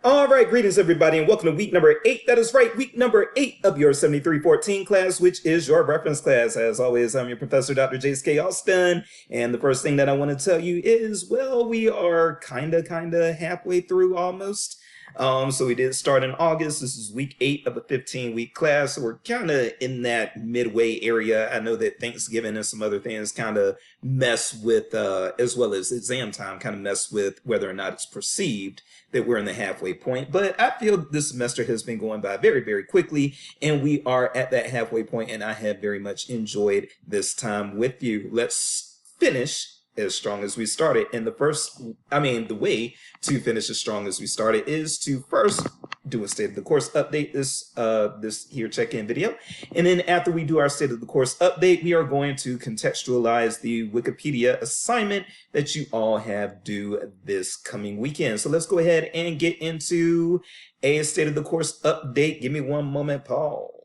All right, greetings everybody, and welcome to week number 8. That is right, week number 8 of your 7314 class, which is your reference class. As always, I'm your professor, Dr. J.S.K. Austin, and the first thing that I want to tell you is, well, we are kinda halfway through almost. So we did start in August. This is week 8 of a 15-week class, so we're kind of in that midway area. I know that Thanksgiving and some other things kind of mess with, as well as exam time, kind of mess with whether or not it's perceived that we're in the halfway point. But I feel this semester has been going by very quickly, and we are at that halfway point, and I have very much enjoyed this time with you. Let's finish as strong as we started. And the way to finish as strong as we started is to first do a state of the course update, this here check-in video. And then after we do our state of the course update, we are going to contextualize the Wikipedia assignment that you all have due this coming weekend. So let's go ahead and get into a state of the course update. Give me one moment, Paul.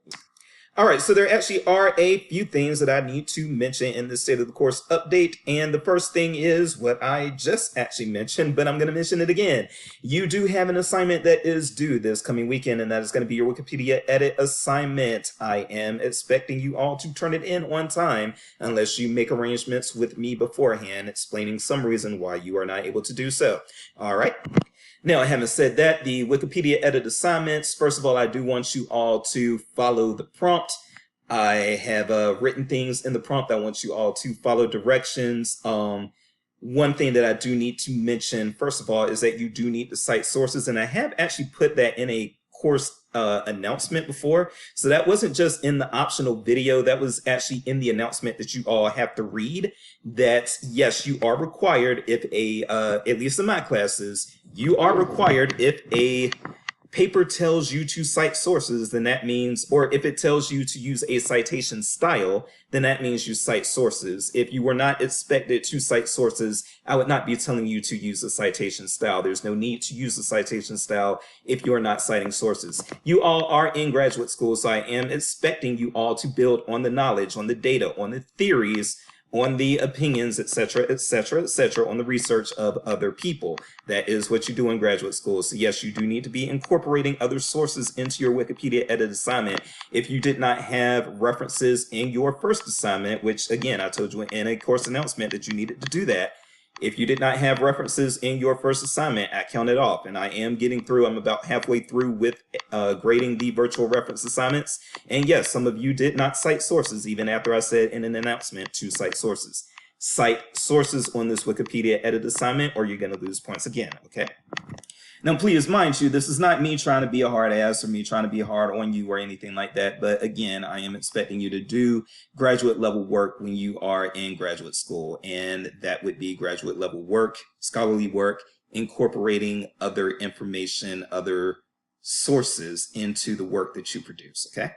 All right, so there actually are a few things that I need to mention in the state of the course update. And the first thing is what I just actually mentioned, but I'm going to mention it again. You do have an assignment that is due this coming weekend, and that is going to be your Wikipedia edit assignment. I am expecting you all to turn it in on time, unless you make arrangements with me beforehand, explaining some reason why you are not able to do so. All right. Now, having said that, the Wikipedia edit assignments, first of all, I do want you all to follow the prompt. I have written things in the prompt. I want you all to follow directions. One thing that I do need to mention, first of all, is that you do need to cite sources, and I have actually put that in a course announcement before. So that wasn't just in the optional video, that was actually in the announcement that you all have to read, that yes, you are required if at least in my classes, you are required if a paper tells you to cite sources, then that means, or if it tells you to use a citation style, then that means you cite sources. If you were not expected to cite sources, I would not be telling you to use a citation style. There's no need to use a citation style if you are not citing sources. You all are in graduate school, so I am expecting you all to build on the knowledge, on the data, on the theories, on the opinions, etc., on the research of other people. That is what you do in graduate school. So yes, you do need to be incorporating other sources into your Wikipedia edit assignment. If you did not have references in your first assignment, which again, I told you in a course announcement that you needed to do that. If you did not have references in your first assignment, I counted off, and I am getting through. I'm about halfway through with grading the virtual reference assignments. And yes, some of you did not cite sources, even after I said in an announcement to cite sources. Cite sources on this Wikipedia edit assignment, or you're going to lose points again, okay? Now, please, mind you, this is not me trying to be a hard ass or me trying to be hard on you or anything like that. But again, I am expecting you to do graduate level work when you are in graduate school. And that would be graduate level work, scholarly work, incorporating other information, other sources into the work that you produce, okay?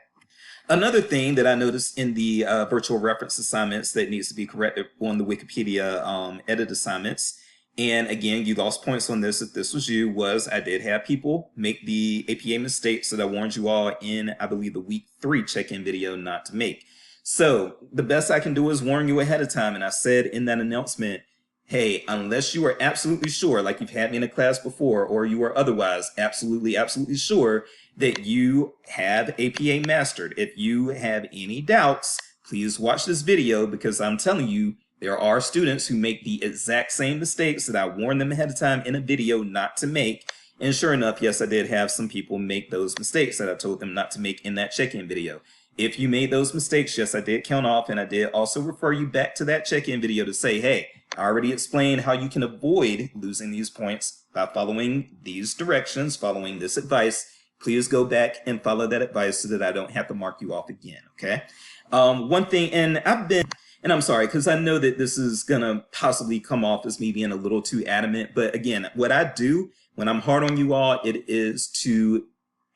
Another thing that I noticed in the virtual reference assignments that needs to be corrected on the Wikipedia edit assignments, and again, you lost points on this if this was you, was I did have people make the APA mistakes that I warned you all in, I believe, the week 3 check-in video not to make. So the best I can do is warn you ahead of time. And I said in that announcement, hey, unless you are absolutely sure, like you've had me in a class before, or you are otherwise absolutely sure that you have APA mastered, if you have any doubts, please watch this video, because I'm telling you, there are students who make the exact same mistakes that I warned them ahead of time in a video not to make. And sure enough, yes, I did have some people make those mistakes that I told them not to make in that check-in video. If you made those mistakes, yes, I did count off, and I did also refer you back to that check-in video to say, hey, I already explained how you can avoid losing these points by following these directions, following this advice. Please go back and follow that advice so that I don't have to mark you off again, okay? One thing, and I'm sorry, because I know that this is going to possibly come off as me being a little too adamant. But again, what I do when I'm hard on you all, it is to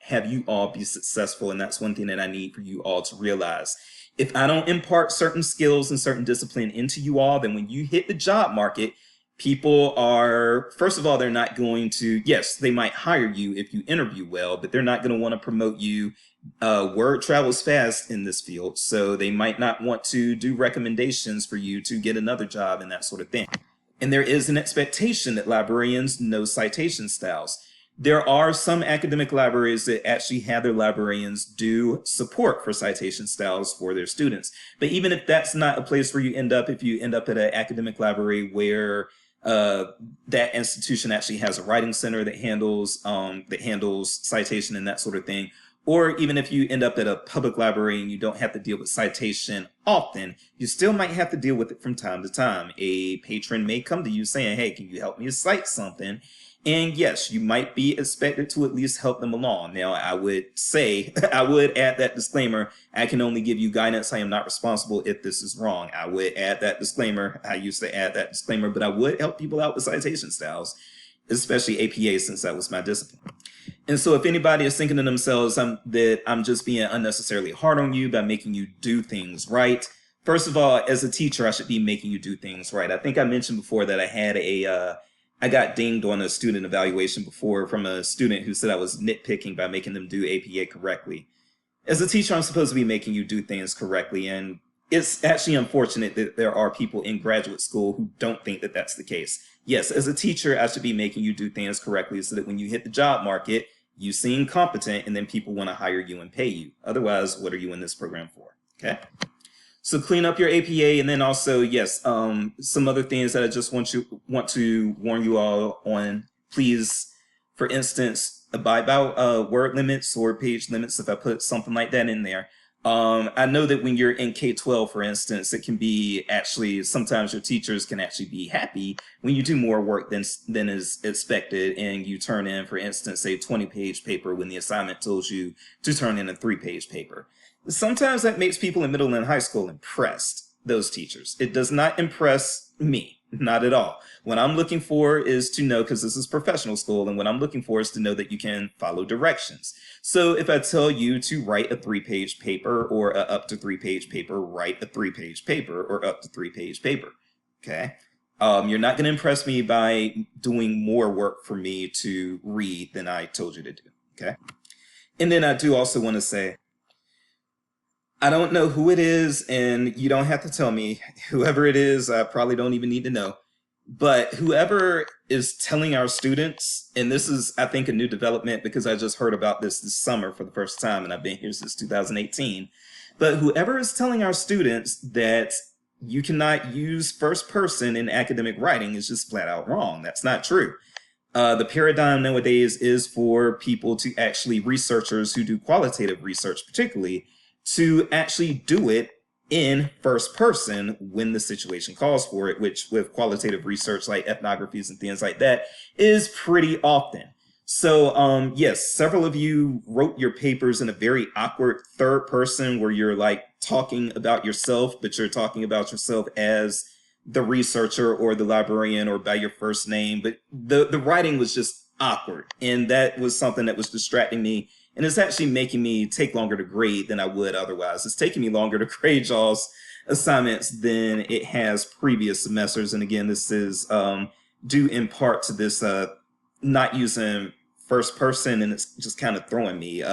have you all be successful. And that's one thing that I need for you all to realize. If I don't impart certain skills and certain discipline into you all, then when you hit the job market, people are, first of all, they're not going to, yes, they might hire you if you interview well, but they're not going to want to promote you. Word travels fast in this field, so they might not want to do recommendations for you to get another job and that sort of thing. And there is an expectation that librarians know citation styles. There are some academic libraries that actually have their librarians do support for citation styles for their students. But even if that's not a place where you end up, if you end up at an academic library where that institution actually has a writing center that handles citation and that sort of thing, or even if you end up at a public library and you don't have to deal with citation often, you still might have to deal with it from time to time. A patron may come to you saying, hey, can you help me cite something? And yes, you might be expected to at least help them along. Now, I would say, I would add that disclaimer, I can only give you guidance. I am not responsible if this is wrong. I would add that disclaimer. I used to add that disclaimer, but I would help people out with citation styles, especially APA, since that was my discipline. And so if anybody is thinking to themselves that I'm just being unnecessarily hard on you by making you do things right, first of all, as a teacher, I should be making you do things right. I think I mentioned before that I got dinged on a student evaluation before from a student who said I was nitpicking by making them do APA correctly. As a teacher, I'm supposed to be making you do things correctly, and it's actually unfortunate that there are people in graduate school who don't think that that's the case. Yes, as a teacher, I should be making you do things correctly so that when you hit the job market, you seem competent and then people want to hire you and pay you. Otherwise, what are you in this program for? Okay. So clean up your APA, and then also, yes, some other things that I just want to warn you all on. Please, for instance, abide by word limits or page limits if I put something like that in there. I know that when you're in K-12, for instance, it can be actually, sometimes your teachers can actually be happy when you do more work than is expected and you turn in, for instance, a 20-page paper when the assignment tells you to turn in a 3-page paper. Sometimes that makes people in middle and high school impressed, those teachers. It does not impress me, not at all. What I'm looking for is to know, because this is professional school, and what I'm looking for is to know that you can follow directions. So if I tell you to write a 3-page paper or a up to 3-page paper, write a 3-page paper or up to 3-page paper, okay? You're not going to impress me by doing more work for me to read than I told you to do, okay? And then I do also want to say, I don't know who it is, and you don't have to tell me. Whoever it is, I probably don't even need to know. But whoever is telling our students, and this is, I think, a new development because I just heard about this summer for the first time, and I've been here since 2018. But whoever is telling our students that you cannot use first person in academic writing is just flat out wrong. That's not true. The paradigm nowadays is for people to actually, researchers who do qualitative research particularly, to actually do it in first person when the situation calls for it, which with qualitative research like ethnographies and things like that is pretty often. So yes, several of you wrote your papers in a very awkward third person where you're like talking about yourself, but you're talking about yourself as the researcher or the librarian or by your first name. But the writing was just awkward, and that was something that was distracting me. And it's actually making me take longer to grade than I would otherwise. It's taking me longer to grade y'all's assignments than it has previous semesters. And again, this is due in part to this not using first person, and it's just kind of throwing me.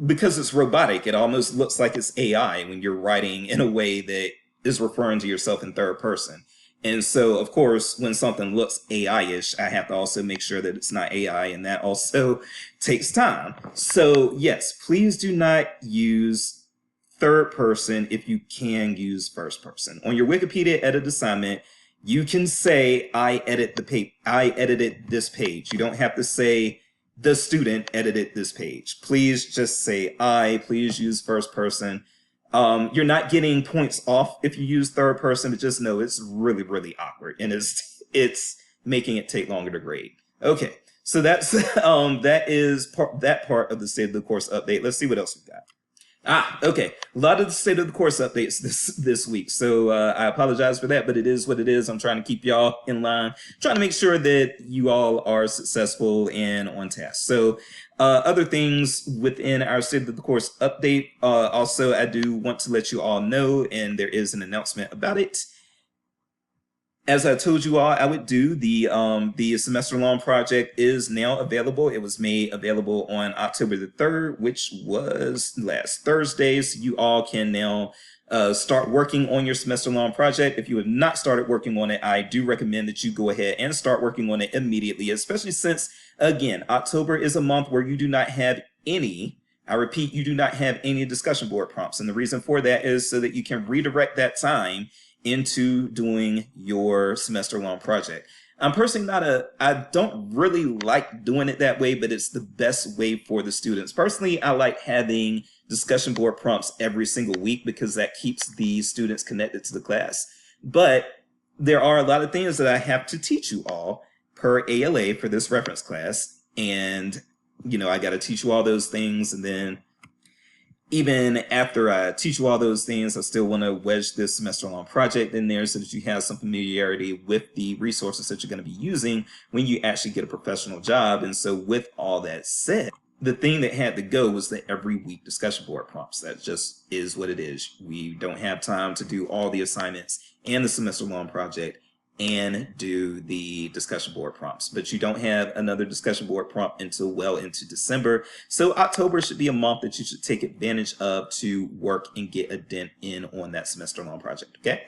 Because it's robotic, it almost looks like it's AI when you're writing in a way that is referring to yourself in third person. And so, of course, when something looks AI-ish, I have to also make sure that it's not AI, and that also takes time. So, yes, please do not use third person if you can use first person. On your Wikipedia edit assignment, you can say, I edited this page. You don't have to say, the student edited this page. Please just say, please use first person. You're not getting points off if you use third person, but just know it's really, really awkward, and it's making it take longer to grade. Okay, so that's that part of the state of the course update. Let's see what else we've got. Okay, a lot of the state of the course updates this week, so I apologize for that, but it is what it is. I'm trying to keep y'all in line, trying to make sure that you all are successful and on task. So other things within our state of the course update, also I do want to let you all know, and there is an announcement about it. As I told you all, I would do the semester long project is now available. It was made available on October the 3rd, which was last Thursday. So you all can now start working on your semester long project. If you have not started working on it, I do recommend that you go ahead and start working on it immediately, especially since, again, October is a month where you do not have any, I repeat, you do not have any discussion board prompts. And the reason for that is so that you can redirect that time into doing your semester long project. I'm personally I don't really like doing it that way, but it's the best way for the students. Personally, I like having discussion board prompts every single week because that keeps the students connected to the class. But there are a lot of things that I have to teach you all per ALA for this reference class. And, I got to teach you all those things, and then even after I teach you all those things, I still want to wedge this semester-long project in there so that you have some familiarity with the resources that you're going to be using when you actually get a professional job. And so with all that said, the thing that had to go was the every week discussion board prompts. That just is what it is. We don't have time to do all the assignments and the semester-long project and do the discussion board prompts, but you don't have another discussion board prompt until well into December. So October should be a month that you should take advantage of to work and get a dent in on that semester long project, okay?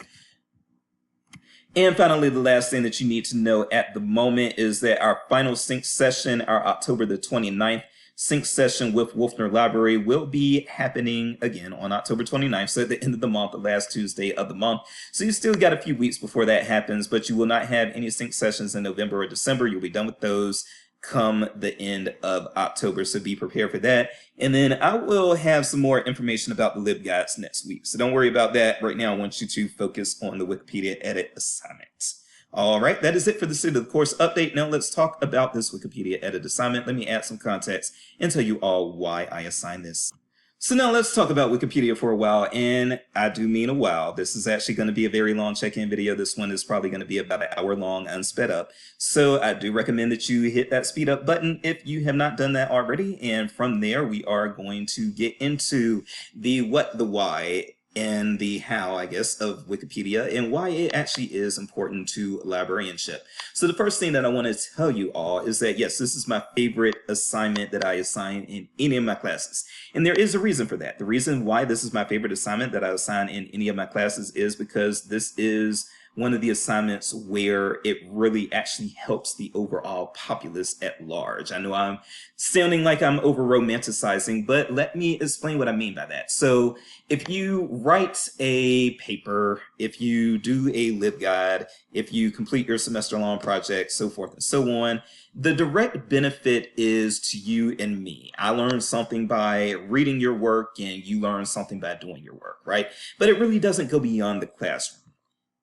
And finally, the last thing that you need to know at the moment is that our final sync session, our October the 29th sync session with Wolfner Library, will be happening again on October 29th, so at the end of the month, the last Tuesday of the month. So you still got a few weeks before that happens, but you will not have any sync sessions in November or December. You'll be done with those come the end of October, so be prepared for that. And then I will have some more information about the LibGuides next week, so don't worry about that. Right now, I want you to focus on the Wikipedia edit assignment. All right, that is it for the State of the Course update. Now let's talk about this Wikipedia edit assignment. Let me add some context and tell you all why I assigned this. So now let's talk about Wikipedia for a while, and I do mean a while. This is actually going to be a very long check-in video. This one is probably going to be about an hour long unsped up. So I do recommend that you hit that speed up button if you have not done that already. And from there, we are going to get into the what, the why, and the how, I guess, of Wikipedia and why it actually is important to librarianship. So the first thing that I want to tell you all is that, yes, this is my favorite assignment that I assign in any of my classes. And there is a reason for that. The reason why this is my favorite assignment that I assign in any of my classes is because this is one of the assignments where it really actually helps the overall populace at large. I know I'm sounding like I'm over romanticizing, but let me explain what I mean by that. So if you write a paper, if you do a LibGuide, if you complete your semester long project, so forth and so on, the direct benefit is to you and me. I learned something by reading your work and you learn something by doing your work, right? But it really doesn't go beyond the classroom.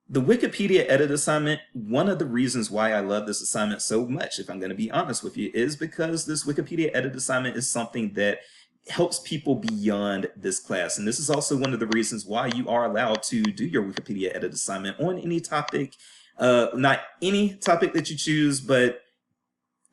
The Wikipedia edit assignment, one of the reasons why I love this assignment so much, if I'm going to be honest with you, is because this Wikipedia edit assignment is something that helps people beyond this class. And this is also one of the reasons why you are allowed to do your Wikipedia edit assignment on any topic, not any topic that you choose, but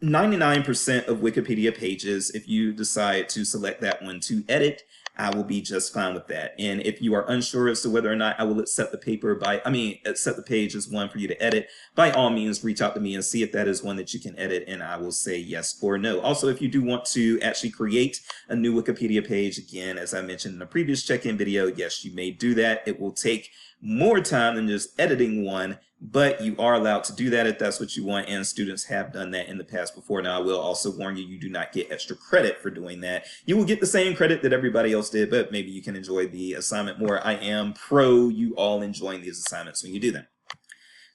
99% of Wikipedia pages, if you decide to select that one to edit, I will be just fine with that. And if you are unsure as to whether or not I will accept the accept the page as one for you to edit, by all means, reach out to me and see if that is one that you can edit, and I will say yes or no. Also, if you do want to actually create a new Wikipedia page, again, as I mentioned in a previous check-in video, yes, you may do that. It will take more time than just editing one, but you are allowed to do that if that's what you want, and students have done that in the past before. Now, I will also warn you, you do not get extra credit for doing that. You will get the same credit that everybody else did, but maybe you can enjoy the assignment more. I am pro you all enjoying these assignments when you do them.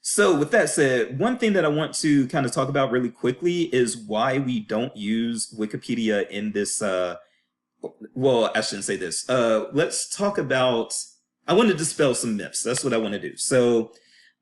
So with that said, one thing that I want to kind of talk about really quickly is why we don't use Wikipedia in this, well, I shouldn't say this. Let's talk about, I want to dispel some myths. That's what I want to do. So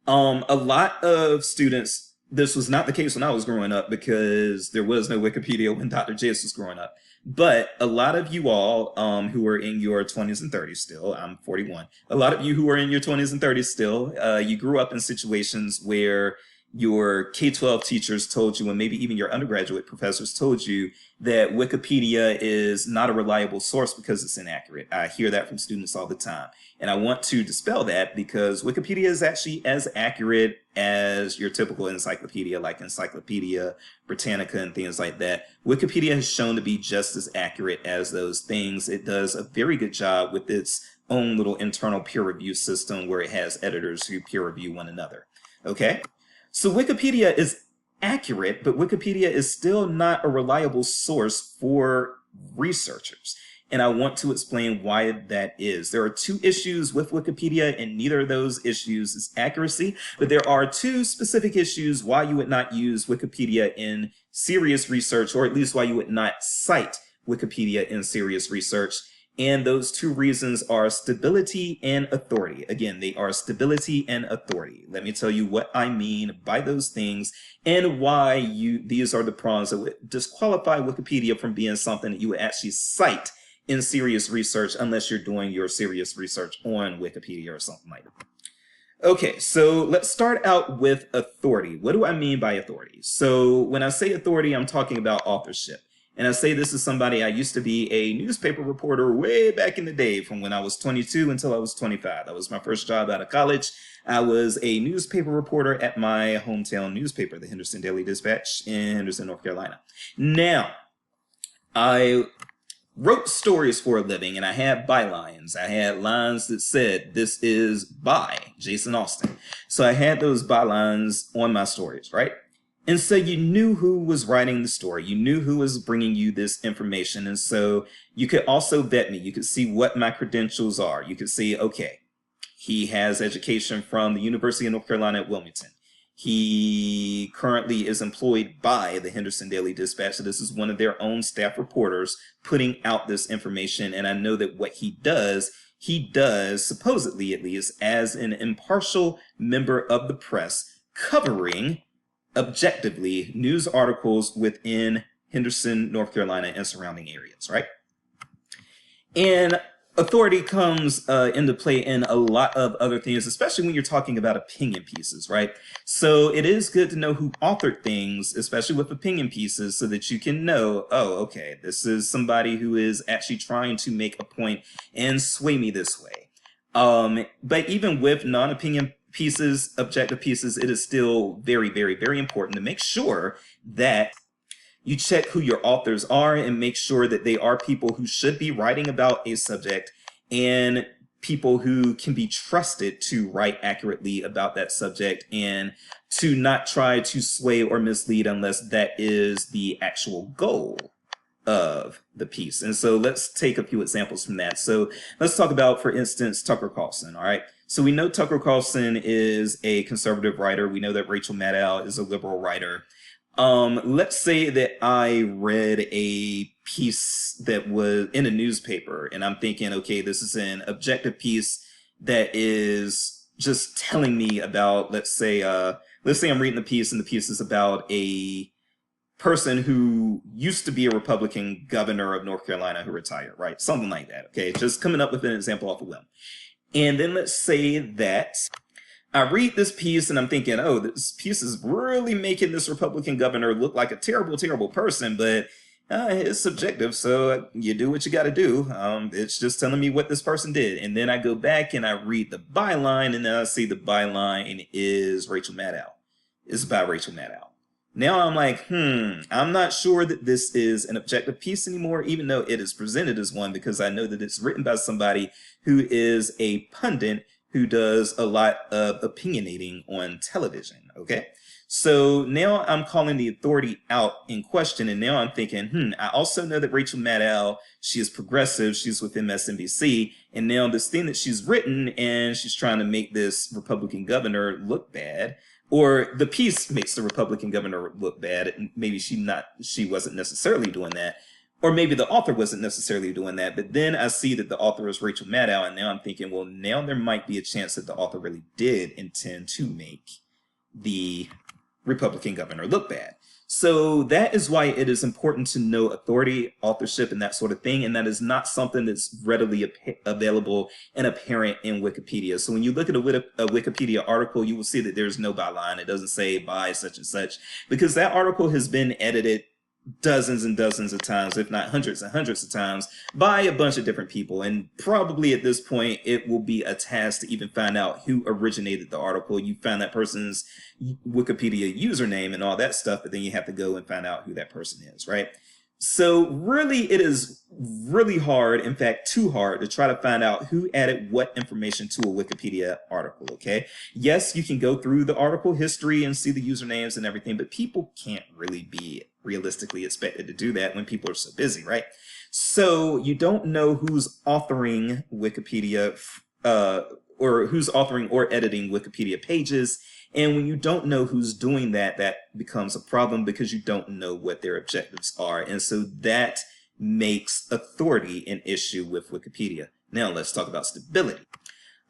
a lot of students, this was not the case when I was growing up because there was no Wikipedia when Dr. Jace was growing up. But a lot of you all who are in your 20s and 30s still, I'm 41, a lot of you who are in your 20s and 30s still, you grew up in situations where your K-12 teachers told you, and maybe even your undergraduate professors told you, that Wikipedia is not a reliable source because it's inaccurate. I hear that from students all the time. And I want to dispel that because Wikipedia is actually as accurate as your typical encyclopedia, like Encyclopedia Britannica and things like that. Wikipedia has shown to be just as accurate as those things. It does a very good job with its own little internal peer review system where it has editors who peer review one another. Okay? So Wikipedia is accurate, but Wikipedia is still not a reliable source for researchers. And I want to explain why that is. There are two issues with Wikipedia, and neither of those issues is accuracy, but there are two specific issues why you would not use Wikipedia in serious research, or at least why you would not cite Wikipedia in serious research. And those two reasons are stability and authority. Again, they are stability and authority. Let me tell you what I mean by those things and why these are the prongs that would disqualify Wikipedia from being something that you would actually cite in serious research unless you're doing your serious research on Wikipedia or something like that. Okay, so let's start out with authority. What do I mean by authority? So when I say authority, I'm talking about authorship. And I say this is somebody, I used to be a newspaper reporter way back in the day from when I was 22 until I was 25. That was my first job out of college. I was a newspaper reporter at my hometown newspaper, the Henderson Daily Dispatch in Henderson, North Carolina. Now, I wrote stories for a living and I had bylines. I had lines that said, "This is by Jason Austin." So I had those bylines on my stories, right? And so you knew who was writing the story. You knew who was bringing you this information. And so you could also vet me. You could see what my credentials are. You could see, okay, he has education from the University of North Carolina at Wilmington. He currently is employed by the Henderson Daily Dispatch. So this is one of their own staff reporters putting out this information. And I know that what he does, supposedly at least, as an impartial member of the press, covering objectively news articles within Henderson, North Carolina and surrounding areas, right? And authority comes into play in a lot of other things, especially when you're talking about opinion pieces, right? So it is good to know who authored things, especially with opinion pieces, so that you can know, oh, okay, this is somebody who is actually trying to make a point and sway me this way. But even with non-opinion pieces, objective pieces, it is still very, very, very important to make sure that you check who your authors are and make sure that they are people who should be writing about a subject and people who can be trusted to write accurately about that subject and to not try to sway or mislead unless that is the actual goal of the piece. And so let's take a few examples from that. So let's talk about, for instance, Tucker Carlson, all right? So we know Tucker Carlson is a conservative writer. We know that Rachel Maddow is a liberal writer. Let's say that I read a piece that was in a newspaper and I'm thinking, okay, this is an objective piece that is just telling me about, let's say I'm reading the piece and the piece is about a person who used to be a Republican governor of North Carolina who retired, right? Something like that, okay? Just coming up with an example off a whim. And then let's say that I read this piece and I'm thinking, oh, this piece is really making this Republican governor look like a terrible, terrible person, but it's subjective, so you do what you got to do. It's just telling me what this person did. And then I go back and I read the byline, and then I see the byline is Rachel Maddow. It's by Rachel Maddow. Now I'm like, I'm not sure that this is an objective piece anymore, even though it is presented as one, because I know that it's written by somebody who is a pundit who does a lot of opinionating on television, okay? So now I'm calling the authority out in question, and now I'm thinking, I also know that Rachel Maddow, she is progressive, she's with MSNBC, and now this thing that she's written, and she's trying to make this Republican governor look bad, or the piece makes the Republican governor look bad. Maybe she wasn't necessarily doing that. Or maybe the author wasn't necessarily doing that. But then I see that the author is Rachel Maddow. And now I'm thinking, well, now there might be a chance that the author really did intend to make the Republican governor look bad. So that is why it is important to know authority, authorship, and that sort of thing. And that is not something that's readily available and apparent in Wikipedia. So when you look at a Wikipedia article, you will see that there's no byline. It doesn't say by such and such, because that article has been edited dozens and dozens of times, if not hundreds and hundreds of times, by a bunch of different people. And probably at this point, it will be a task to even find out who originated the article. You find that person's Wikipedia username and all that stuff, but then you have to go and find out who that person is, right? So really, it is really hard, in fact, too hard to try to find out who added what information to a Wikipedia article, okay? Yes, you can go through the article history and see the usernames and everything, but people can't really be realistically expected to do that when people are so busy, right? So you don't know who's authoring Wikipedia or who's authoring or editing Wikipedia pages. And when you don't know who's doing that, that becomes a problem because you don't know what their objectives are. And so that makes authority an issue with Wikipedia. Now let's talk about stability.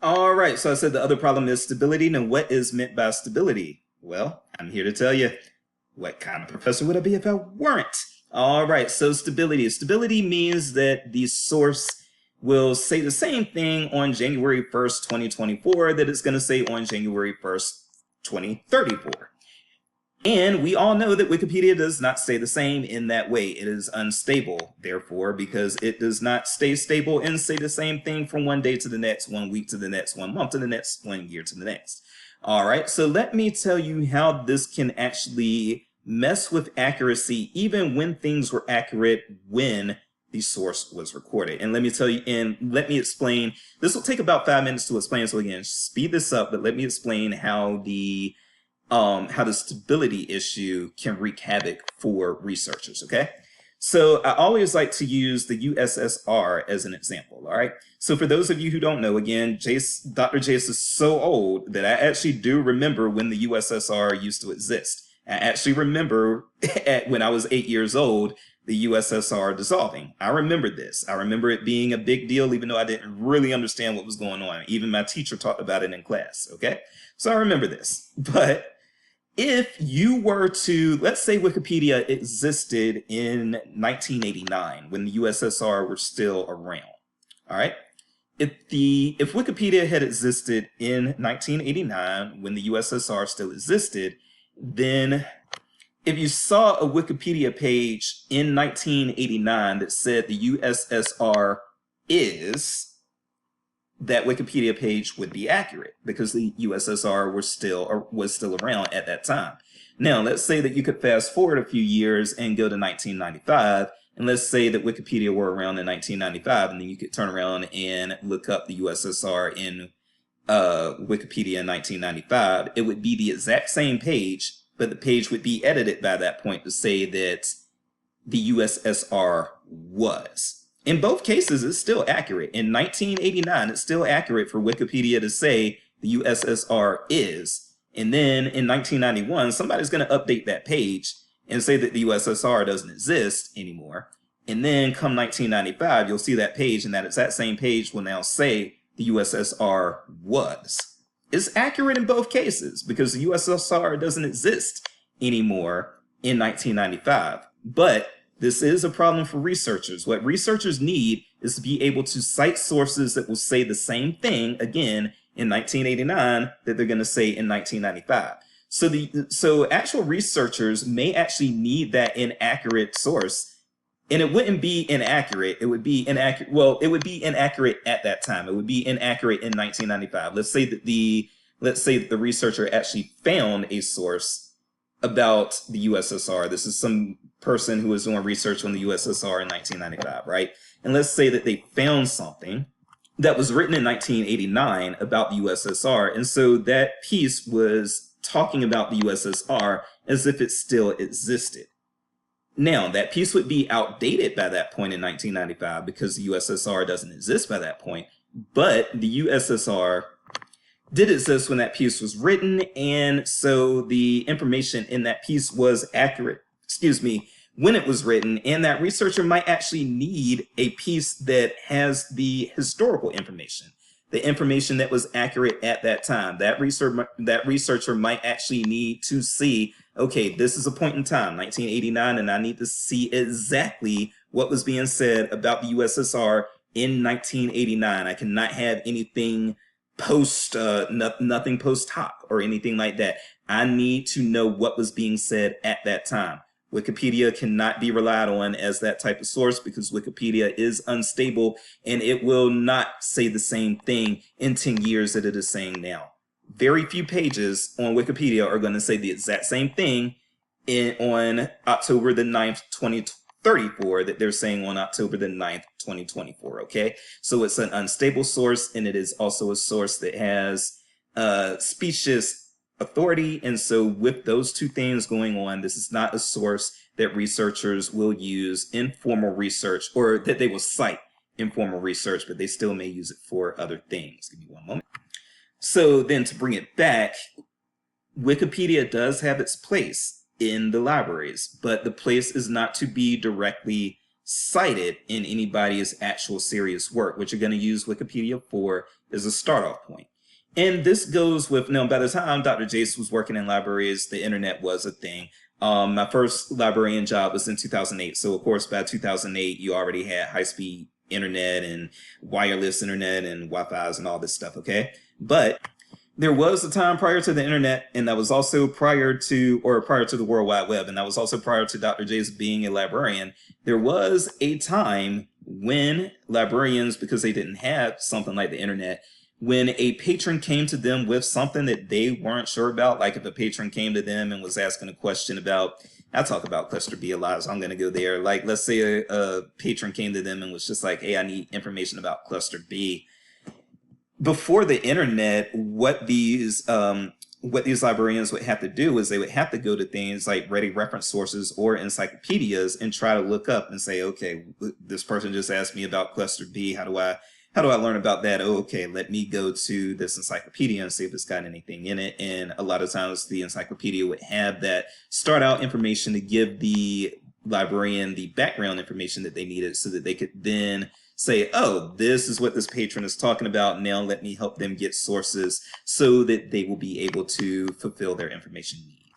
All right, so I said the other problem is stability. Now what is meant by stability? Well, I'm here to tell you. What kind of professor would I be if I weren't? All right, so stability. Stability means that the source will say the same thing on January 1st, 2024 that it's going to say on January 1st, 2034. And we all know that Wikipedia does not say the same in that way. It is unstable, therefore, because it does not stay stable and say the same thing from one day to the next, 1 week to the next, 1 month to the next, 1 year to the next. All right, so let me tell you how this can actually mess with accuracy even when things were accurate when the source was recorded. And let me tell you, and let me explain, this will take about 5 minutes to explain, so again, speed this up, but let me explain how the stability issue can wreak havoc for researchers, okay? So I always like to use the USSR as an example, all right? So for those of you who don't know, again, Dr. Jace is so old that I actually do remember when the USSR used to exist. I actually remember when I was 8 years old, the USSR dissolving. I remember this. I remember it being a big deal, even though I didn't really understand what was going on. Even my teacher talked about it in class, okay? So I remember this. But if you were to, let's say Wikipedia existed in 1989 when the USSR were still around, all right? If Wikipedia had existed in 1989 when the USSR still existed, then if you saw a Wikipedia page in 1989 that said the USSR is, that Wikipedia page would be accurate because the USSR was still around at that time. Now, let's say that you could fast forward a few years and go to 1995, and let's say that Wikipedia were around in 1995, and then you could turn around and look up the USSR in Wikipedia in 1995. It would be the exact same page, but the page would be edited by that point to say that the USSR was. In both cases, it's still accurate. In 1989, it's still accurate for Wikipedia to say the USSR is. And then in 1991, somebody's going to update that page and say that the USSR doesn't exist anymore. And then come 1995, you'll see that page, and that exact same page will now say the USSR was. It's accurate in both cases because the USSR doesn't exist anymore in 1995. But this is a problem for researchers. What researchers need is to be able to cite sources that will say the same thing again in 1989 that they're going to say in 1995. So actual researchers may actually need that inaccurate source, and it wouldn't be inaccurate. It would be inaccurate. Well, it would be inaccurate at that time. It would be inaccurate in 1995. Let's say that the researcher actually found a source about the USSR. This is some person who was doing research on the USSR in 1995, right? And let's say that they found something that was written in 1989 about the USSR. And so that piece was talking about the USSR as if it still existed. Now, that piece would be outdated by that point in 1995 because the USSR doesn't exist by that point. But the USSR did exist when that piece was written, and so the information in that piece was accurate, when it was written, and that researcher might actually need a piece that has the historical information, the information that was accurate at that time. That researcher might actually need to see okay, this is a point in time, 1989, and I need to see exactly what was being said about the USSR in 1989. I cannot have anything post, nothing post hoc or anything like that. I need to know what was being said at that time. Wikipedia cannot be relied on as that type of source because Wikipedia is unstable and it will not say the same thing in 10 years that it is saying now. Very few pages on Wikipedia are going to say the exact same thing on October the 9th, 2034 that they're saying on October the 9th, 2024, okay? So it's an unstable source, and it is also a source that has specious authority. And so with those two things going on, this is not a source that researchers will use in formal research, or that they will cite in formal research, but they still may use it for other things. Give me one moment. So then to bring it back, Wikipedia does have its place in the libraries, but the place is not to be directly cited in anybody's actual serious work. What you're going to use Wikipedia for is a start-off point. And this goes with, now by the time Dr. Jace was working in libraries, the internet was a thing. My first librarian job was in 2008. So of course, by 2008, you already had high-speed internet and wireless internet and Wi-Fi's and all this stuff, okay? But there was a time prior to the internet, and that was also prior to the World Wide Web, and that was also prior to Dr. Jace being a librarian. There was a time when librarians, because they didn't have something like the internet, when a patron came to them with something that they weren't sure about, like if a patron came to them and was asking a question about, I talk about cluster B a lot, so I'm going to go there. Like, let's say a patron came to them and was just like, hey, I need information about cluster B. Before the internet, what these librarians would have to do is they would have to go to things like ready reference sources or encyclopedias and try to look up and say, okay, this person just asked me about cluster B. How do I learn about that? Oh, okay, let me go to this encyclopedia and see if it's got anything in it. And a lot of times the encyclopedia would have that start out information to give the librarian the background information that they needed so that they could then say, oh, this is what this patron is talking about. Now let me help them get sources so that they will be able to fulfill their information need.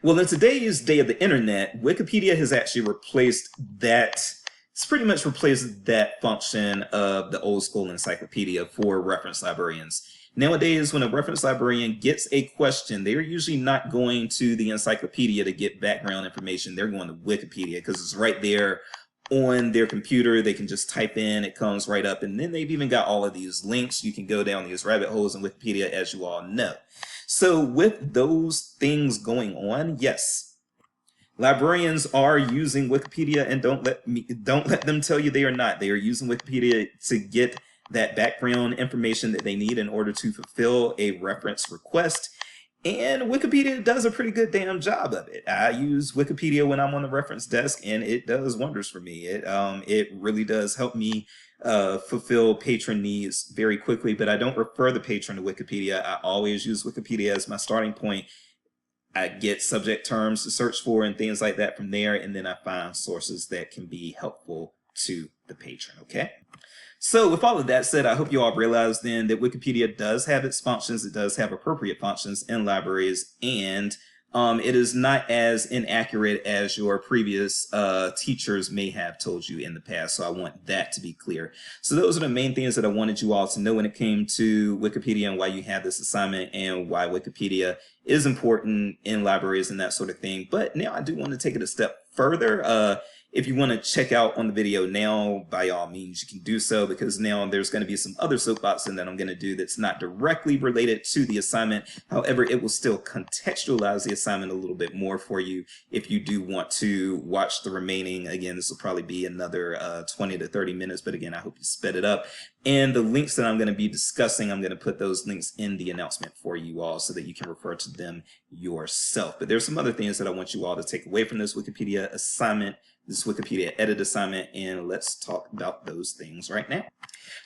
Well, in today's day of the internet, Wikipedia has actually replaced that. It's pretty much replaced that function of the old school encyclopedia for reference librarians. Nowadays, when a reference librarian gets a question, they're usually not going to the encyclopedia to get background information. They're going to Wikipedia because it's right there on their computer. They can just type in, it comes right up, and then they've even got all of these links. You can go down these rabbit holes in Wikipedia, as you all know. So with those things going on, yes, librarians are using Wikipedia, and don't let them tell you they are not. They are using Wikipedia to get that background information that they need in order to fulfill a reference request. And Wikipedia does a pretty good damn job of it. I use Wikipedia when I'm on the reference desk, and it does wonders for me. It really does help me fulfill patron needs very quickly, but I don't refer the patron to Wikipedia. I always use Wikipedia as my starting point. I get subject terms to search for and things like that from there, and then I find sources that can be helpful to the patron, okay? So with all of that said, I hope you all realize then that Wikipedia does have its functions. It does have appropriate functions in libraries, and it is not as inaccurate as your previous teachers may have told you in the past. So I want that to be clear. So those are the main things that I wanted you all to know when it came to Wikipedia and why you have this assignment and why Wikipedia is important in libraries and that sort of thing. But now I do want to take it a step further. If you want to check out on the video now, by all means, you can do so, because now there's going to be some other soapboxing that I'm going to do that's not directly related to the assignment. However, it will still contextualize the assignment a little bit more for you if you do want to watch the remaining. Again, this will probably be another 20 to 30 minutes, but again, I hope you sped it up. And the links that I'm going to be discussing, I'm going to put those links in the announcement for you all so that you can refer to them yourself. But there's some other things that I want you all to take away from this Wikipedia assignment, this Wikipedia edit assignment, and let's talk about those things right now.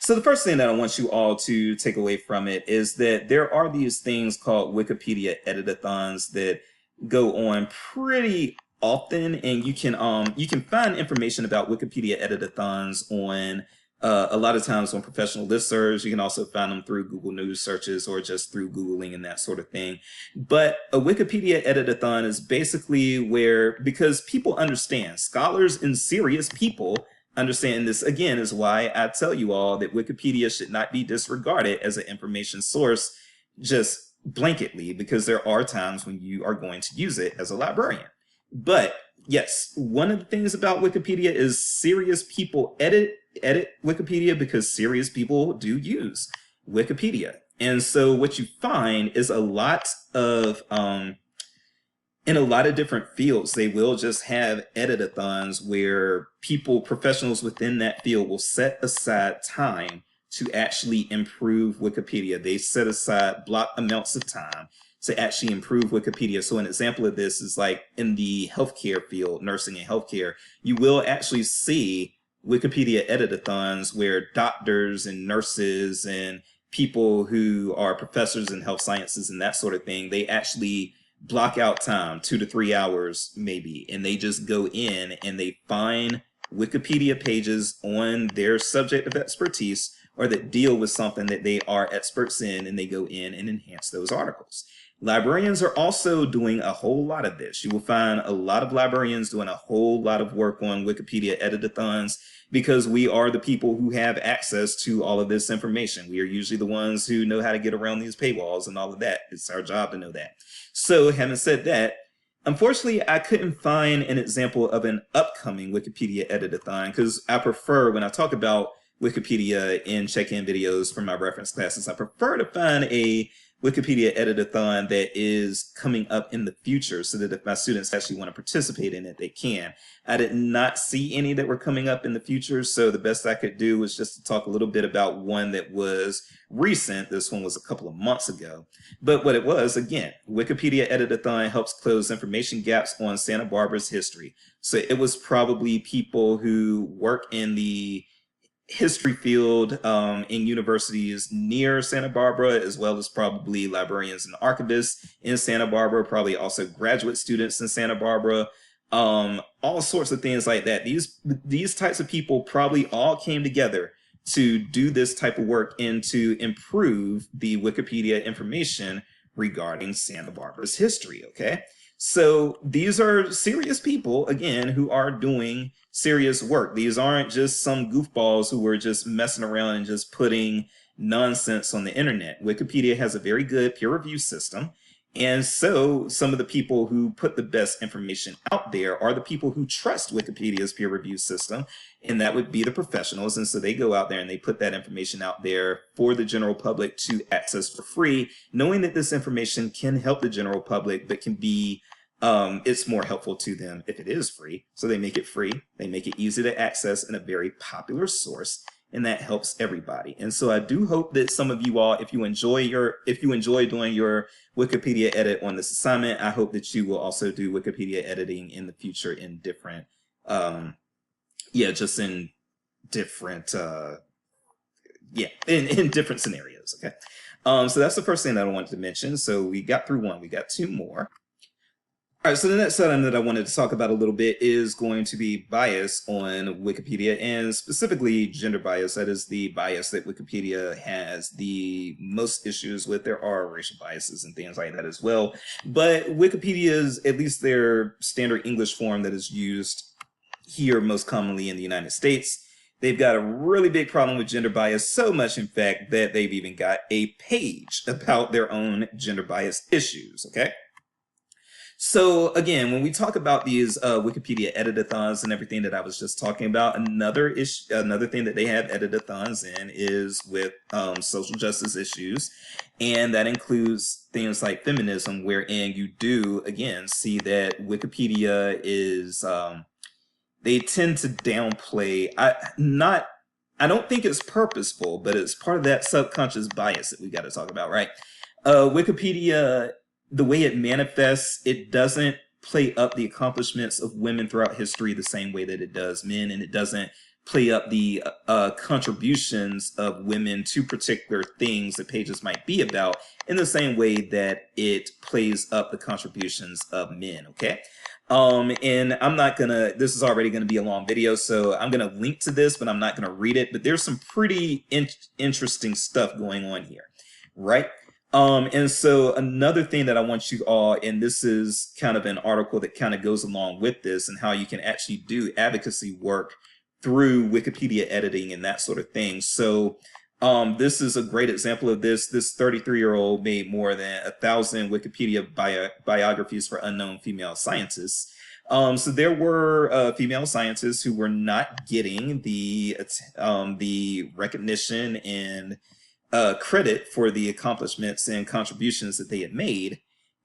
So the first thing that I want you all to take away from it is that there are these things called Wikipedia editathons that go on pretty often, and you can find information about Wikipedia editathons on A lot of times on professional listservs, you can also find them through Google News searches or just through Googling and that sort of thing. But a Wikipedia edit-a-thon is basically where, because people understand, scholars and serious people understand this, again, is why I tell you all that Wikipedia should not be disregarded as an information source just blanketly, because there are times when you are going to use it as a librarian. But yes, one of the things about Wikipedia is serious people edit Wikipedia because serious people do use Wikipedia. And so what you find is a lot of in a lot of different fields, they will just have edit-a-thons where people, professionals within that field, will set aside time to actually improve Wikipedia. They set aside block amounts of time to actually improve Wikipedia. So an example of this is like in the healthcare field, nursing and healthcare, you will actually see Wikipedia edit-a-thons where doctors and nurses and people who are professors in health sciences and that sort of thing, they actually block out time, 2 to 3 hours maybe, and they just go in and they find Wikipedia pages on their subject of expertise or that deal with something that they are experts in, and they go in and enhance those articles. Librarians are also doing a whole lot of this. You will find a lot of librarians doing a whole lot of work on Wikipedia edit-a-thons because we are the people who have access to all of this information. We are usually the ones who know how to get around these paywalls and all of that. It's our job to know that. So having said that, unfortunately, I couldn't find an example of an upcoming Wikipedia edit-a-thon because I prefer, when I talk about Wikipedia in check-in videos for my reference classes, I prefer to find a Wikipedia edit-a-thon that is coming up in the future so that if my students actually want to participate in it, they can. I did not see any that were coming up in the future, so the best I could do was just to talk a little bit about one that was recent. This one was a couple of months ago. But what it was, again, Wikipedia edit-a-thon helps close information gaps on Santa Barbara's history. So it was probably people who work in the history field in universities near Santa Barbara, as well as probably librarians and archivists in Santa Barbara, probably also graduate students in Santa Barbara, all sorts of things like that. These types of people probably all came together to do this type of work and to improve the Wikipedia information regarding Santa Barbara's history, okay? So these are serious people, again, who are doing serious work. These aren't just some goofballs who were just messing around and just putting nonsense on the internet. Wikipedia has a very good peer review system. And so some of the people who put the best information out there are the people who trust Wikipedia's peer review system, and that would be the professionals. And so they go out there and they put that information out there for the general public to access for free, knowing that this information can help the general public, but can be it's more helpful to them if it is free. So they make it free. They make it easy to access and a very popular source, and that helps everybody. And so I do hope that some of you all, if you enjoy doing your Wikipedia edit on this assignment, I hope that you will also do Wikipedia editing in the future in different, just in different, in different scenarios. Okay. So that's the first thing that I wanted to mention. So we got through one, we got two more. All right, so the next item that I wanted to talk about a little bit is going to be bias on Wikipedia, and specifically gender bias. That is the bias that Wikipedia has the most issues with. There are racial biases and things like that as well, but Wikipedia's, at least their standard English form that is used here most commonly in the United States, they've got a really big problem with gender bias, so much in fact that they've even got a page about their own gender bias issues, okay? So again, when we talk about these Wikipedia edit-a-thons and everything that I was just talking about, another thing that they have edit-a-thons in is with social justice issues, and that includes things like feminism, wherein you do again see that Wikipedia is they tend to downplay. I don't think it's purposeful, but it's part of that subconscious bias that we got to talk about, right? Wikipedia, the way it manifests, it doesn't play up the accomplishments of women throughout history the same way that it does men, and it doesn't play up the contributions of women to particular things that pages might be about in the same way that it plays up the contributions of men, okay? And I'm not gonna, this is already gonna be a long video, so I'm gonna link to this, but I'm not gonna read it. But there's some pretty interesting stuff going on here, right? And so another thing that I want you all, and this is kind of an article that kind of goes along with this and how you can actually do advocacy work through Wikipedia editing and that sort of thing. So this is a great example of this. This 33-year-old made more than 1,000 Wikipedia biographies for unknown female scientists. So there were female scientists who were not getting the recognition and credit for the accomplishments and contributions that they had made.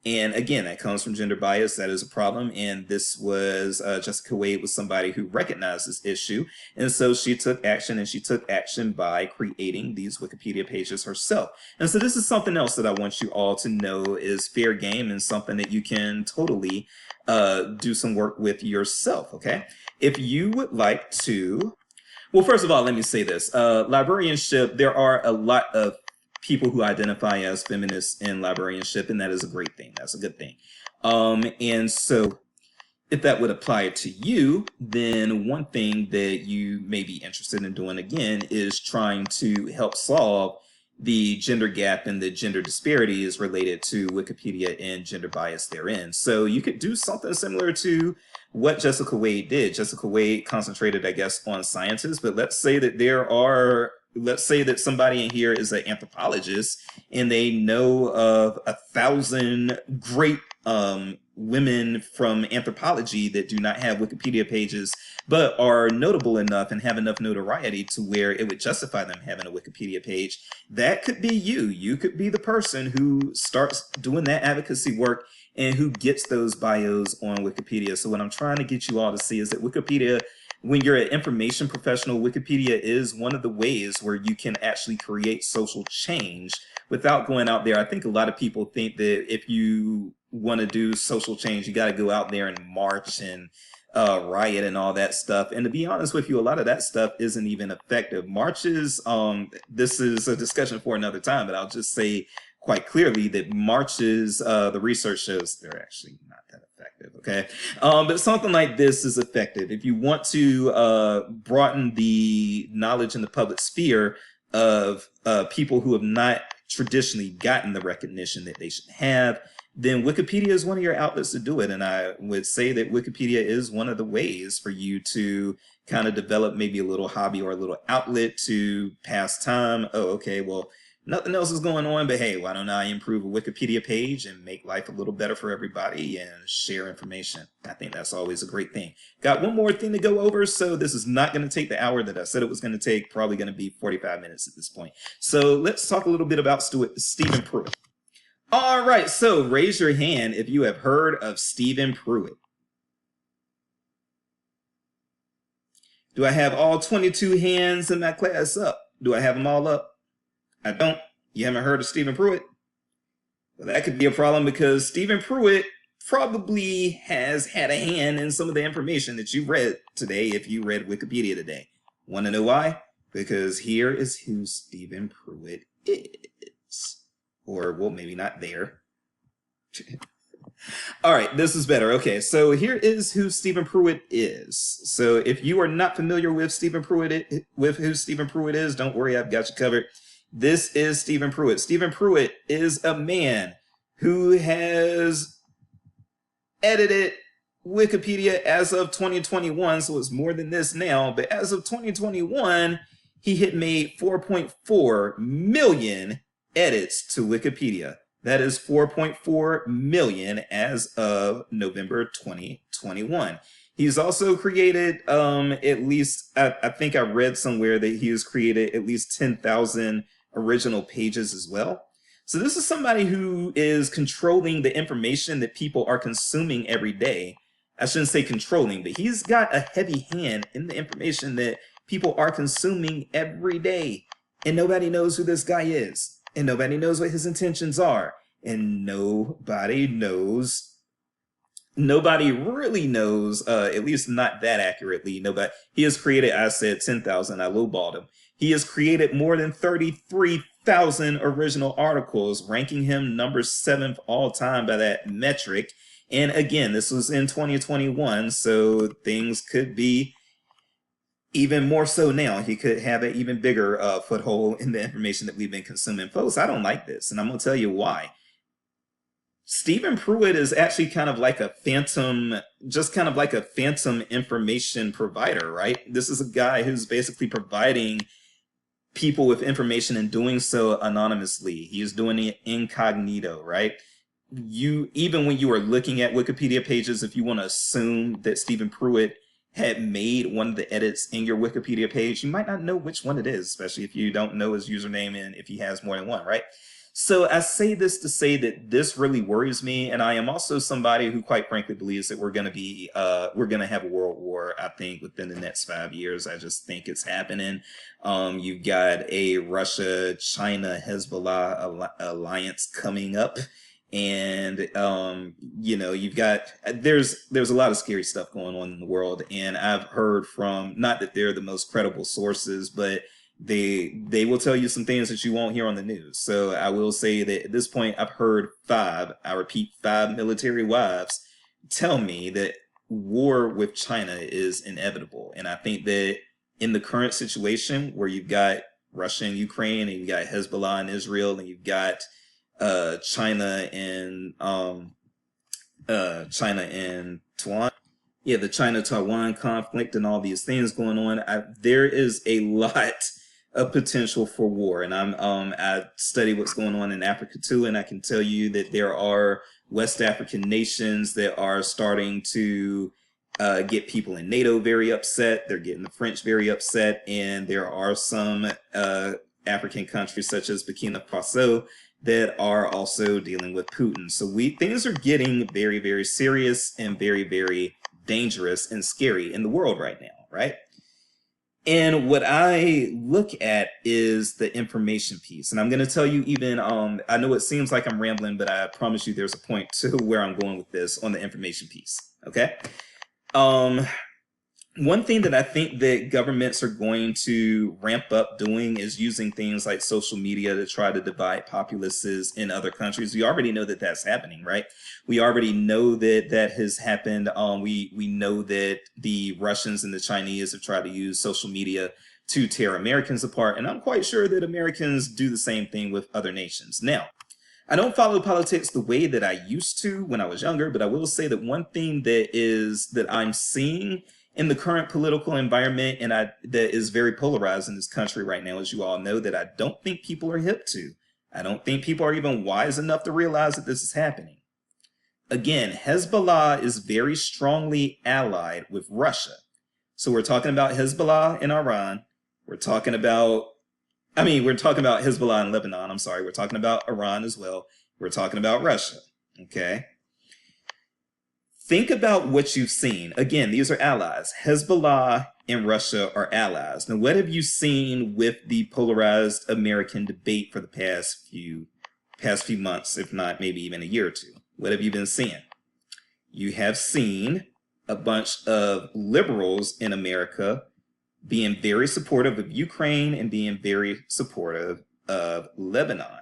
And again, that comes from gender bias. That is a problem. And this was Jessica Wade was somebody who recognized this issue. And so she took action, and she took action by creating these Wikipedia pages herself. And so this is something else that I want you all to know is fair game and something that you can totally do some work with yourself. Okay. If you would like to, well, first of all, let me say this. Librarianship, there are a lot of people who identify as feminists in librarianship, and that is a great thing. That's a good thing. And so if that would apply to you, then one thing that you may be interested in doing again is trying to help solve the gender gap and the gender disparities related to Wikipedia and gender bias therein. So you could do something similar to what Jessica Wade did. Jessica Wade concentrated, I guess, on scientists, but let's say that somebody in here is an anthropologist and they know of 1,000 great women from anthropology that do not have Wikipedia pages, but are notable enough and have enough notoriety to where it would justify them having a Wikipedia page. That could be you. You could be the person who starts doing that advocacy work and who gets those bios on Wikipedia. So what I'm trying to get you all to see is that Wikipedia, when you're an information professional, Wikipedia is one of the ways where you can actually create social change without going out there. I think a lot of people think that if you want to do social change, you got to go out there and march and riot and all that stuff. And to be honest with you, a lot of that stuff isn't even effective. Marches, this is a discussion for another time, but I'll just say quite clearly that marches, the research shows they're actually not that effective, okay? But something like this is effective. If you want to broaden the knowledge in the public sphere of people who have not traditionally gotten the recognition that they should have, then Wikipedia is one of your outlets to do it. And I would say that Wikipedia is one of the ways for you to kind of develop maybe a little hobby or a little outlet to pass time. Oh, okay, well, nothing else is going on, but hey, why don't I improve a Wikipedia page and make life a little better for everybody and share information? I think that's always a great thing. Got one more thing to go over, so this is not going to take the hour that I said it was going to take, probably going to be 45 minutes at this point. So let's talk a little bit about Stephen Pruitt. All right, so raise your hand if you have heard of Stephen Pruitt. Do I have all 22 hands in my class up? Do I have them all up? I don't. You haven't heard of Stephen Pruitt? Well, that could be a problem because Stephen Pruitt probably has had a hand in some of the information that you read today if you read Wikipedia today. Want to know why? Because here is who Stephen Pruitt is. Or, well, maybe not there. All right, this is better. Okay, so here is who Stephen Pruitt is. So if you are not familiar with who Stephen Pruitt is, don't worry, I've got you covered. This is Stephen Pruitt. Stephen Pruitt is a man who has edited Wikipedia as of 2021, so it's more than this now, but as of 2021, he had made 4.4 million edits to Wikipedia. That is 4.4 million as of November 2021. He's also created at least, I think I read somewhere that he has created at least 10,000 original pages as well. So this is somebody who is controlling the information that people are consuming every day. I shouldn't say controlling, but he's got a heavy hand in the information that people are consuming every day. And nobody knows who this guy is. And nobody knows what his intentions are. And nobody really knows, at least not that accurately. He has created, I said 10,000, I lowballed him. He has created more than 33,000 original articles, ranking him number 7th all time by that metric. And again, this was in 2021, so things could be even more so now. He could have an even bigger foothold in the information that we've been consuming. Folks, I don't like this, and I'm going to tell you why. Stephen Pruitt is actually kind of like a phantom, just kind of like a phantom information provider, right? This is a guy who's basically providing people with information and doing so anonymously. He is doing it incognito, right? You, even when you are looking at Wikipedia pages, if you want to assume that Stephen Pruitt had made one of the edits in your Wikipedia page, you might not know which one it is, especially if you don't know his username and if he has more than one, right? So I say this to say that this really worries me, and I am also somebody who, quite frankly, believes that we're going to have a world war. I think within the next 5 years, I just think it's happening. You've got a Russia-China-Hezbollah alliance coming up, and you've got there's a lot of scary stuff going on in the world, and I've heard from, not that they're the most credible sources, but they will tell you some things that you won't hear on the news. So I will say that at this point, I've heard I repeat, 5 military wives tell me that war with China is inevitable. And I think that in the current situation where you've got Russia and Ukraine, and you've got Hezbollah and Israel, and you've got China and Taiwan. Yeah, the China-Taiwan conflict and all these things going on. There is a lot of potential for war, and I study what's going on in Africa too, and I can tell you that there are West African nations that are starting to get people in NATO very upset. They're getting the French very upset, and there are some African countries such as Burkina Faso that are also dealing with Putin. So things are getting very, very serious and very, very dangerous and scary in the world right now, right? And what I look at is the information piece. And I'm going to tell you even, I know it seems like I'm rambling, but I promise you there's a point to where I'm going with this on the information piece, okay? One thing that I think that governments are going to ramp up doing is using things like social media to try to divide populaces in other countries. We already know that that's happening, right? We already know that that has happened. We know that the Russians and the Chinese have tried to use social media to tear Americans apart. And I'm quite sure that Americans do the same thing with other nations. Now, I don't follow politics the way that I used to when I was younger, but I will say that one thing that I'm seeing in the current political environment, and that is very polarized in this country right now, as you all know, that I don't think people are hip to. I don't think people are even wise enough to realize that this is happening. Again, Hezbollah is very strongly allied with Russia. So we're talking about Hezbollah in Iran. We're talking about Hezbollah in Lebanon. I'm sorry. We're talking about Iran as well. We're talking about Russia. Okay. Think about what you've seen. Again, these are allies. Hezbollah and Russia are allies. Now, what have you seen with the polarized American debate for the past few months, if not maybe even a year or two? What have you been seeing? You have seen a bunch of liberals in America being very supportive of Ukraine and being very supportive of Lebanon.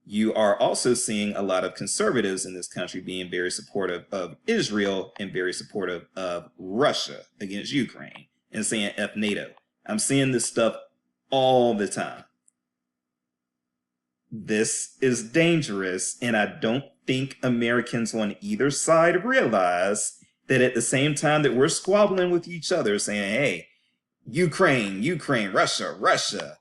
You are also seeing a lot of conservatives in this country being very supportive of Israel and very supportive of Russia against Ukraine and saying F NATO. I'm seeing this stuff all the time. This is dangerous, and I don't think Americans on either side realize that at the same time that we're squabbling with each other saying, hey, Ukraine, Russia,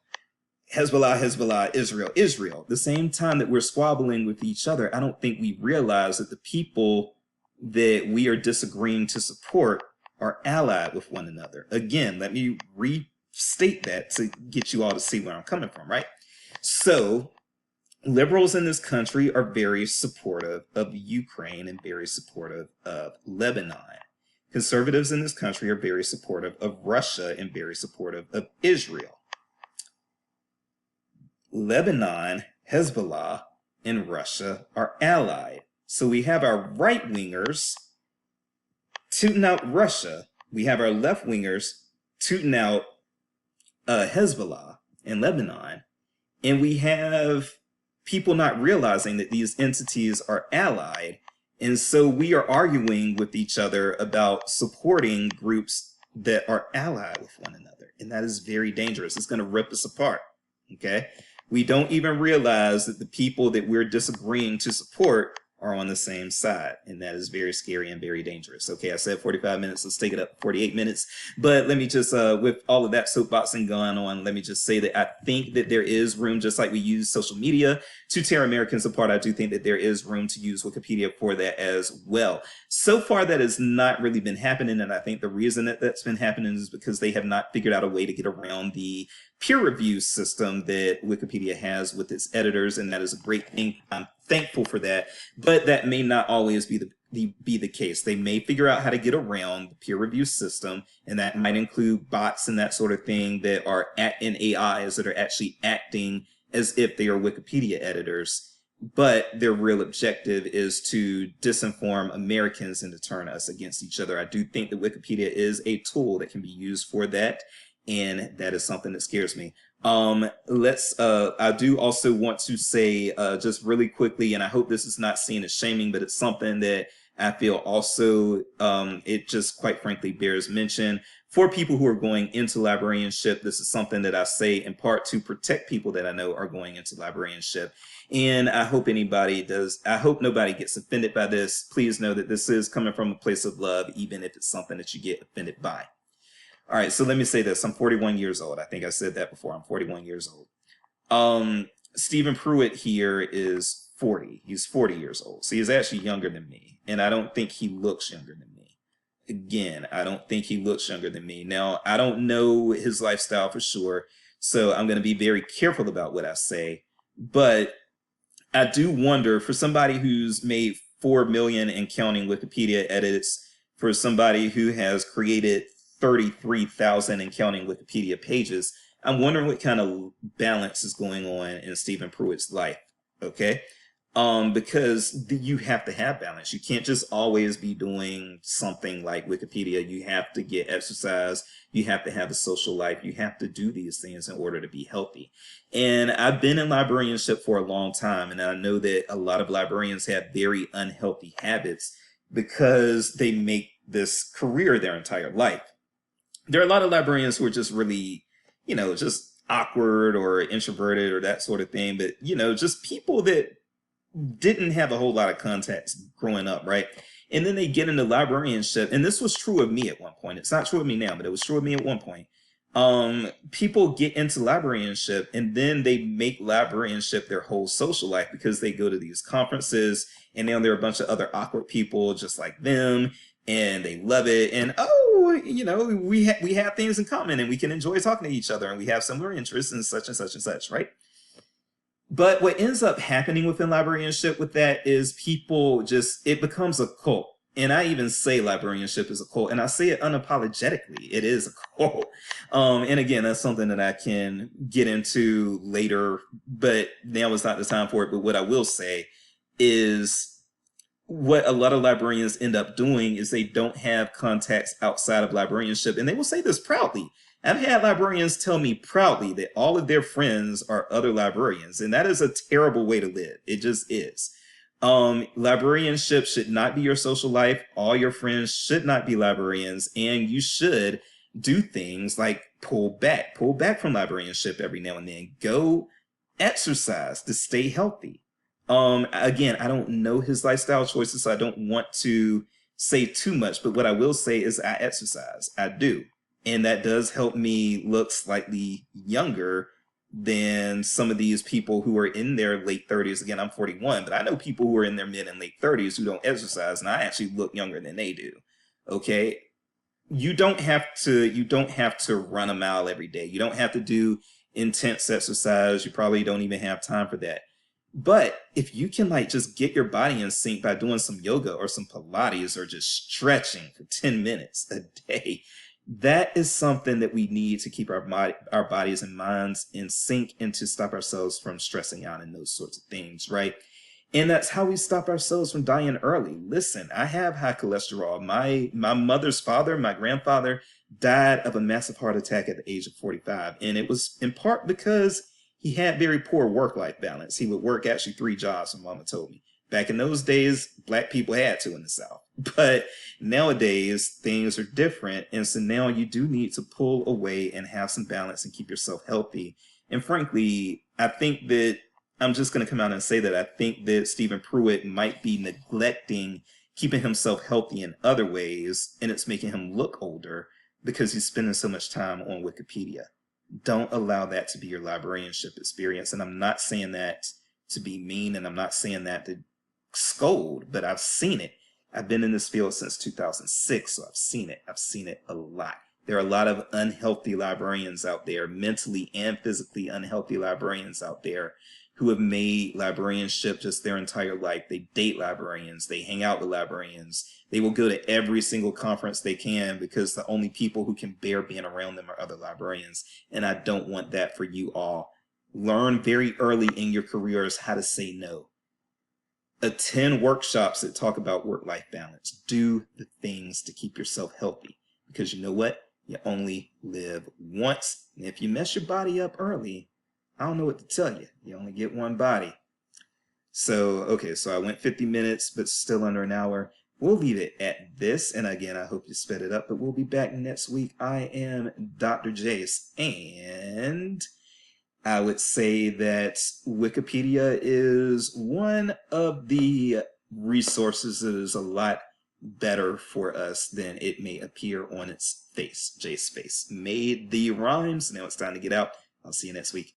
Hezbollah, Israel. The same time that we're squabbling with each other, I don't think we realize that the people that we are disagreeing to support are allied with one another. Again, let me restate that to get you all to see where I'm coming from, right? So liberals in this country are very supportive of Ukraine and very supportive of Lebanon. Conservatives in this country are very supportive of Russia and very supportive of Israel. Lebanon, Hezbollah, and Russia are allied. So we have our right-wingers tooting out Russia. We have our left-wingers tooting out Hezbollah and Lebanon. And we have people not realizing that these entities are allied And so we are arguing with each other about supporting groups that are allied with one another. And that is very dangerous. It's going to rip us apart. Okay. We don't even realize that the people that we're disagreeing to support are on the same side. And that is very scary and very dangerous. Okay, I said 45 minutes. Let's take it up to 48 minutes. But let me just, with all of that soapboxing going on, let me just say that I think that there is room, just like we use social media to tear Americans apart. I do think that there is room to use Wikipedia for that as well. So far, that has not really been happening. And I think the reason that that's been happening is because they have not figured out a way to get around the peer review system that Wikipedia has with its editors, and that is a great thing. I'm thankful for that, but that may not always be the case. They may figure out how to get around the peer review system, and that might include bots and that sort of thing that are in AIs that are actually acting as if they are Wikipedia editors. But their real objective is to disinform Americans and to turn us against each other. I do think that Wikipedia is a tool that can be used for that. And that is something that scares me. I do also want to say, just really quickly, and I hope this is not seen as shaming, but it's something that I feel also, it just quite frankly bears mention. For people who are going into librarianship, this is something that I say in part to protect people that I know are going into librarianship. And I hope nobody gets offended by this. Please know that this is coming from a place of love, even if it's something that you get offended by. All right, so let me say this. I'm 41 years old. I think I said that before. I'm 41 years old. Stephen Pruitt here is 40. He's 40 years old. So he's actually younger than me. And I don't think he looks younger than me. Again, I don't think he looks younger than me. Now, I don't know his lifestyle for sure. So I'm going to be very careful about what I say. But I do wonder, for somebody who's made 4 million and counting Wikipedia edits, for somebody who has created 33,000 and counting Wikipedia pages, I'm wondering what kind of balance is going on in Stephen Pruitt's life, okay? Because you have to have balance. You can't just always be doing something like Wikipedia. You have to get exercise. You have to have a social life. You have to do these things in order to be healthy. And I've been in librarianship for a long time, and I know that a lot of librarians have very unhealthy habits because they make this career their entire life. There are a lot of librarians who are just really, just awkward or introverted or that sort of thing. But, just people that didn't have a whole lot of contacts growing up, right? And then they get into librarianship. And this was true of me at one point. It's not true of me now, but it was true of me at one point. People get into librarianship and then they make librarianship their whole social life because they go to these conferences and now there are a bunch of other awkward people just like them. And they love it. And, we have things in common and we can enjoy talking to each other and we have similar interests and such and such and such, right? But what ends up happening within librarianship with that is it becomes a cult. And I even say librarianship is a cult, and I say it unapologetically. It is a cult. And again, that's something that I can get into later, but now is not the time for it. But what I will say is, what a lot of librarians end up doing is they don't have contacts outside of librarianship. And they will say this proudly. I've had librarians tell me proudly that all of their friends are other librarians. And that is a terrible way to live. It just is. Librarianship should not be your social life. All your friends should not be librarians. And you should do things like pull back from librarianship every now and then. Go exercise to stay healthy. Again, I don't know his lifestyle choices, so I don't want to say too much, but what I will say is I exercise. I do. And that does help me look slightly younger than some of these people who are in their late 30s. Again, I'm 41, but I know people who are in their mid and late 30s who don't exercise, and I actually look younger than they do. Okay? You don't have to run a mile every day. You don't have to do intense exercise. You probably don't even have time for that. But if you can just get your body in sync by doing some yoga or some Pilates or just stretching for 10 minutes a day, that is something that we need to keep our bodies and minds in sync and to stop ourselves from stressing out and those sorts of things, right? And that's how we stop ourselves from dying early. Listen, I have high cholesterol. My mother's father, my grandfather, died of a massive heart attack at the age of 45. And it was in part because he had very poor work-life balance. He would work actually 3 jobs, my mama told me, Back in those days, black people had to in the South. But nowadays, things are different. And so now you do need to pull away and have some balance and keep yourself healthy. And frankly, I think that I'm just going to come out and say that I think that Stephen Pruitt might be neglecting keeping himself healthy in other ways, and it's making him look older because he's spending so much time on Wikipedia. Don't allow that to be your librarianship experience. And I'm not saying that to be mean, and I'm not saying that to scold, but I've seen it. I've been in this field since 2006, so I've seen it. I've seen it a lot. There are a lot of unhealthy librarians out there, mentally and physically unhealthy librarians out there who have made librarianship just their entire life. They date librarians. They hang out with librarians. They will go to every single conference they can because the only people who can bear being around them are other librarians. And I don't want that for you all. Learn very early in your careers how to say no. Attend workshops that talk about work-life balance. Do the things to keep yourself healthy, because you know what? You only live once. And if you mess your body up early, I don't know what to tell you. You only get one body. So, okay, so I went 50 minutes, but still under an hour. We'll leave it at this. And again, I hope you sped it up, but we'll be back next week. I am Dr. Jace, and I would say that Wikipedia is one of the resources that is a lot better for us than it may appear on its face. Jace face made the rhymes. Now it's time to get out. I'll see you next week.